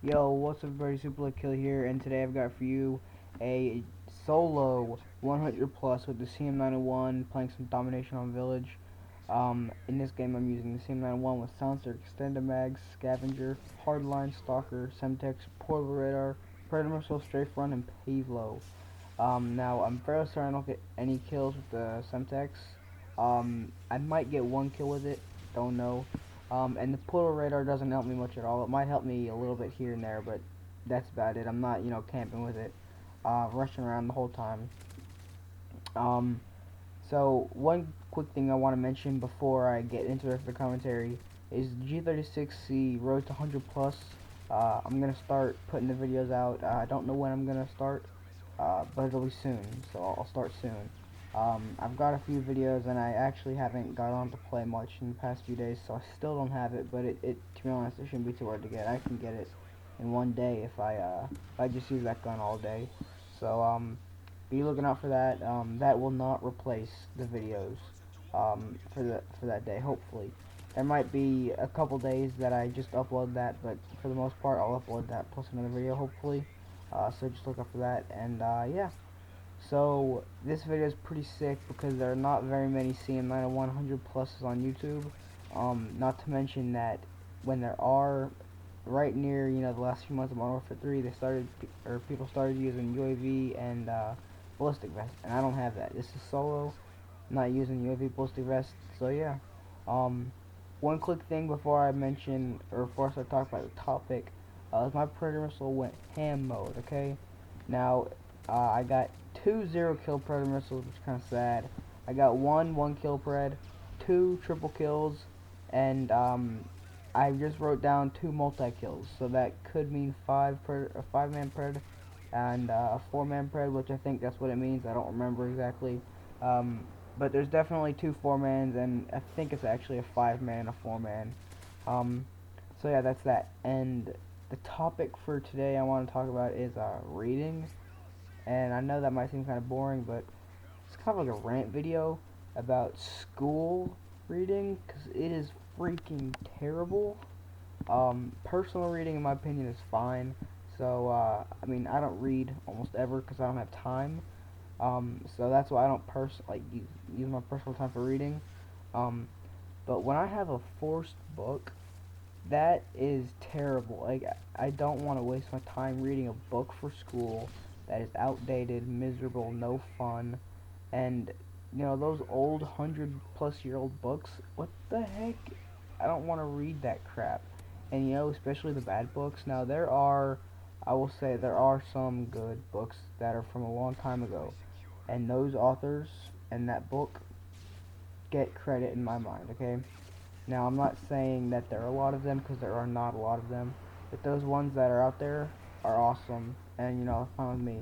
Yo, what's up everybody, Super Kill here, and today I've got for you a solo 100 plus with the CM901 playing some domination on village. In this game I'm using the CM901 with silencer, extended mags, scavenger, hardline, stalker, semtex, portable radar, predator missile, strafe run, and pave low. Now I'm fairly certain I don't get any kills with the semtex. I might get one kill with it, don't know. And the portal radar doesn't help me much at all. It might help me a little bit here and there, but that's about it. I'm not, camping with it, rushing around the whole time. Um, so one quick thing I want to mention before I get into the rest of the commentary is G36C Road to 100 plus. I'm gonna start putting the videos out. I don't know when I'm gonna start, but it'll be soon. So I'll start soon. I've got a few videos and I actually haven't got on to play much in the past few days, so I still don't have it, but to be honest, it shouldn't be too hard to get. I can get it in one day if I just use that gun all day. So, be looking out for that. That will not replace the videos, for that day, hopefully. There might be a couple days that I just upload that, but for the most part, I'll upload that plus another video, hopefully. So just look up for that, and, yeah. So this video is pretty sick because there are not very many CM901 100 pluses on YouTube. Not to mention that when there are, right near the last few months of Modern Warfare 3, people started using UAV and ballistic vest, and I don't have that. This is solo, not using UAV ballistic vest. So yeah. Um, One quick thing before I mention or before I start talking about the topic, my predator missile went ham mode. Okay, now I got two 0 kill predator missiles, which is kind of sad. I got one kill pred, two triple kills, and I just wrote down two multi kills, so that could mean a 5-man pred and a 4-man pred, which I think that's what it means. I don't remember exactly, but there's definitely two 4-mans, and I think it's actually a 5-man and a 4-man. Um, so yeah, that's that. And the topic for today I want to talk about is reading. And I know that might seem kind of boring, but it's kind of like a rant video about school reading, because it is freaking terrible. Personal reading, in my opinion, is fine. So, I mean, I don't read almost ever because I don't have time. So that's why I don't use my personal time for reading. Um, but when I have a forced book, that is terrible. Like, I don't want to waste my time reading a book for school that is outdated, miserable, no fun, and those old 100-plus-year-old books. What the heck? I don't want to read that crap. And especially the bad books. Now I will say there are some good books that are from a long time ago, and those authors and that book get credit in my mind. Okay. Now, I'm not saying that there are a lot of them, because there are not a lot of them, but those ones that are out there are awesome, and, fine with me.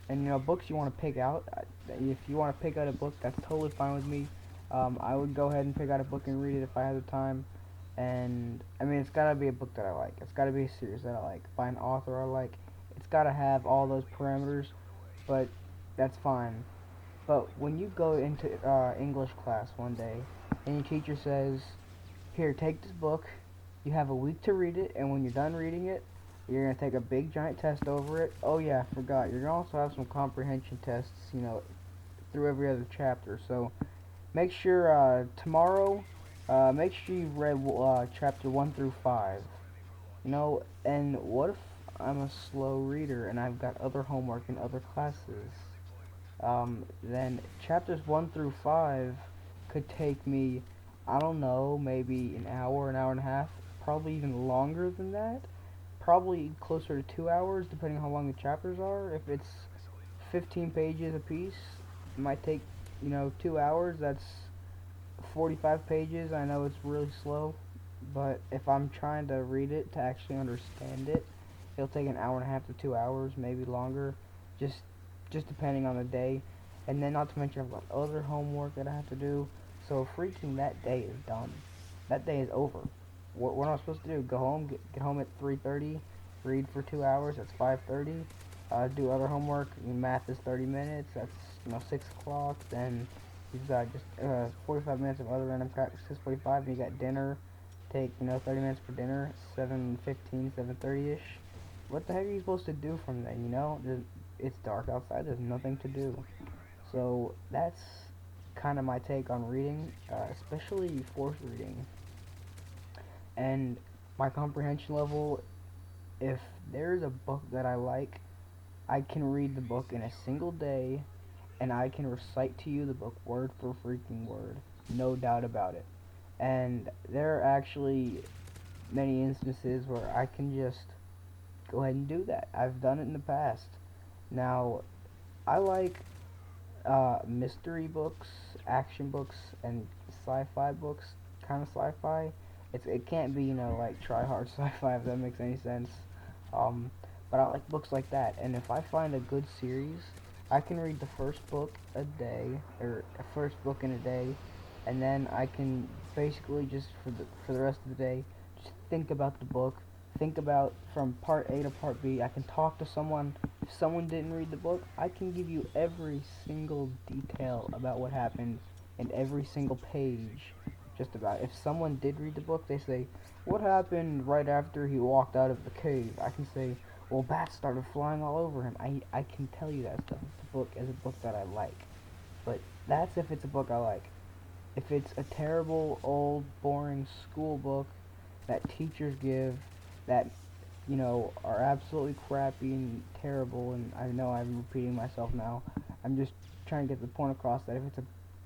And, books you want to pick out, if you want to pick out a book, that's totally fine with me. I would go ahead and pick out a book and read it if I had the time, and, I mean, it's gotta be a book that I like. It's gotta be a series that I like. By an author I like. It's gotta have all those parameters, but that's fine. But when you go into English class one day and your teacher says, "Here, take this book. You have a week to read it, and when you're done reading it, you're going to take a big giant test over it." Oh yeah, I forgot. You're going to also have some comprehension tests, through every other chapter. So make sure tomorrow, make sure you've read chapter 1 through 5. And what if I'm a slow reader and I've got other homework in other classes? Then chapters 1 through 5 could take me, I don't know, maybe an hour and a half, probably even longer than that. Probably closer to 2 hours, depending on how long the chapters are. If it's 15 pages a piece, it might take, 2 hours. That's 45 pages. I know it's really slow, but if I'm trying to read it to actually understand it, it'll take an hour and a half to 2 hours, maybe longer. Just just depending on the day. And then not to mention I've got other homework that I have to do. So freaking that day is done. That day is over. What am I supposed to do? Go home, get home at 3:30, read for 2 hours. That's 5:30. Do other homework. Math is 30 minutes. That's 6 o'clock. Then you've got just 45 minutes of other random crap. 6:45, and you got dinner. take, 30 minutes for dinner, 7:15, 7:30ish. What the heck are you supposed to do from then, it's dark outside, there's nothing to do. So that's kind of my take on reading, especially forced reading. And my comprehension level, if there's a book that I like, I can read the book in a single day, and I can recite to you the book word for freaking word, no doubt about it. And there are actually many instances where I can just go ahead and do that. I've done it in the past. Now, I like mystery books, action books, and sci-fi books. Kind of sci-fi. It can't be like try hard sci-fi if that makes any sense. Um, but I like books like that. And if I find a good series, I can read the first book a day or a first book in a day, and then I can basically just for the rest of the day just think about the book. Think about from part A to part B. I can talk to someone. If someone didn't read the book, I can give you every single detail about what happened in every single page. Just about. If someone did read the book, they say, what happened right after he walked out of the cave? I can say, well, bats started flying all over him. I can tell you that stuff. If the book is a book that I like. But that's if it's a book I like. If it's a terrible, old, boring school book that teachers give that, are absolutely crappy and terrible, and I know I'm repeating myself now, I'm just trying to get the point across that if it's a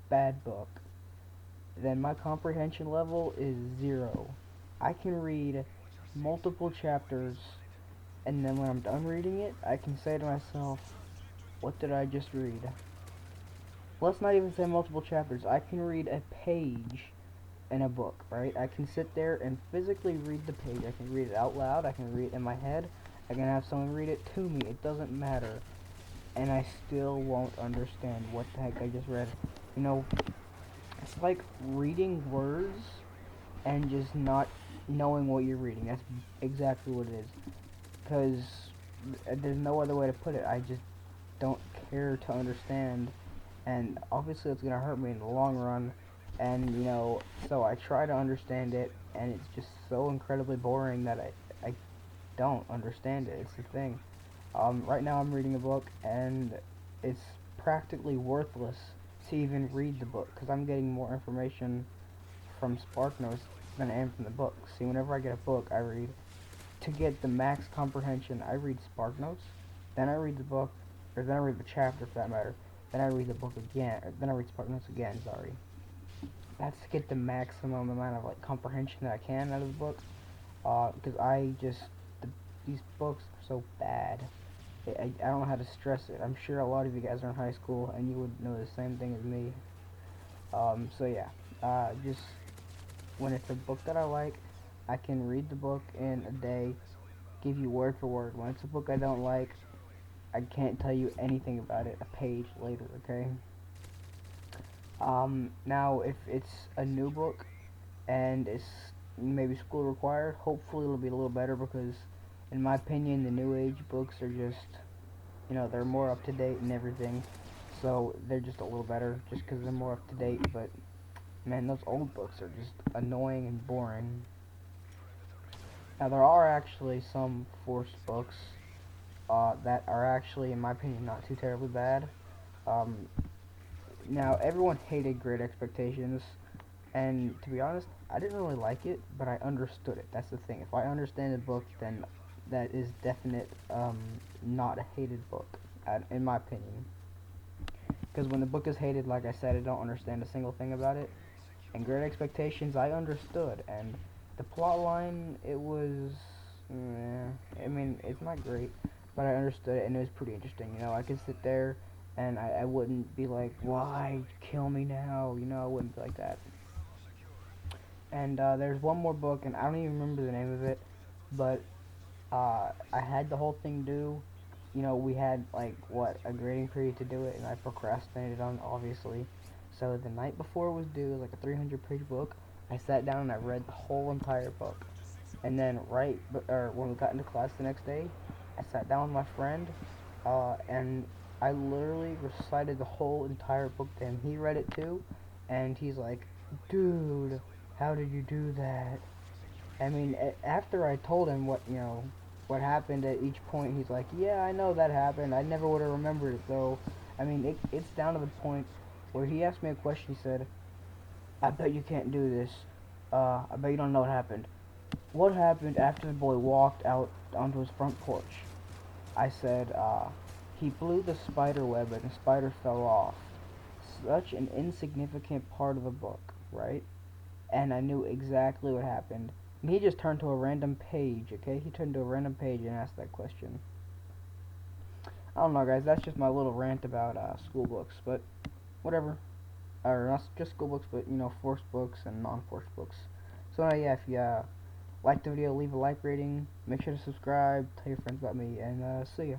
bad book, then my comprehension level is 0. I can read multiple chapters, and then when I'm done reading it, I can say to myself, what did I just read? Let's not even say multiple chapters. I can read a page in a book, right? I can sit there and physically read the page. I can read it out loud. I can read it in my head. I can have someone read it to me. It doesn't matter. And I still won't understand what the heck I just read. It's like reading words and just not knowing what you're reading. That's exactly what it is. Because there's no other way to put it. I just don't care to understand. And obviously it's going to hurt me in the long run. And, so I try to understand it, and it's just so incredibly boring that I don't understand it. It's the thing. Right now I'm reading a book, and it's practically worthless to even read the book, because I'm getting more information from SparkNotes than I am from the book. See, whenever I get a book, I read. To get the max comprehension, I read SparkNotes, then I read the book, or then I read the chapter for that matter, then I read the book again, or then I read SparkNotes again, sorry. That's to get the maximum amount of like comprehension that I can out of the book. Because these books are so bad. I don't know how to stress it. I'm sure a lot of you guys are in high school and you would know the same thing as me. So yeah, just when it's a book that I like, I can read the book in a day, give you word for word. When it's a book I don't like, I can't tell you anything about it a page later, okay? Now, if it's a new book and it's maybe school required, hopefully it'll be a little better because, in my opinion, the new age books are just, they're more up to date and everything. So they're just a little better just because they're more up to date. But man, those old books are just annoying and boring. Now, there are actually some forced books that are actually, in my opinion, not too terribly bad. Um, Now, everyone hated Great Expectations, and to be honest, I didn't really like it, but I understood it. That's the thing. If I understand the book, then that is definite, not a hated book, in my opinion. Because when the book is hated, like I said, I don't understand a single thing about it. And Great Expectations, I understood, and the plot line, it was, I mean, it's not great, but I understood it, and it was pretty interesting. I could sit there and I wouldn't be like, why kill me now? I wouldn't be like that. And there's one more book, and I don't even remember the name of it, but I had the whole thing due. We had like what a grading period to do it, and I procrastinated on it, obviously. So the night before it was due, it was like a 300-page book. I sat down and I read the whole entire book. And then or when we got into class the next day, I sat down with my friend, and I literally recited the whole entire book to him. He read it too, and he's like, dude, how did you do that? I mean, after I told him what, what happened at each point, he's like, yeah, I know that happened. I never would have remembered it, though. I mean, it's down to the point where he asked me a question. He said, I bet you can't do this. I bet you don't know what happened. What happened after the boy walked out onto his front porch? I said, he blew the spider web and the spider fell off. Such an insignificant part of a book, right? And I knew exactly what happened. And he just turned to a random page, okay? He turned to a random page and asked that question. I don't know, guys. That's just my little rant about school books, but whatever. Or not just school books, but forced books and non-forced books. So yeah, if you liked the video, leave a like rating. Make sure to subscribe. Tell your friends about me, and see ya.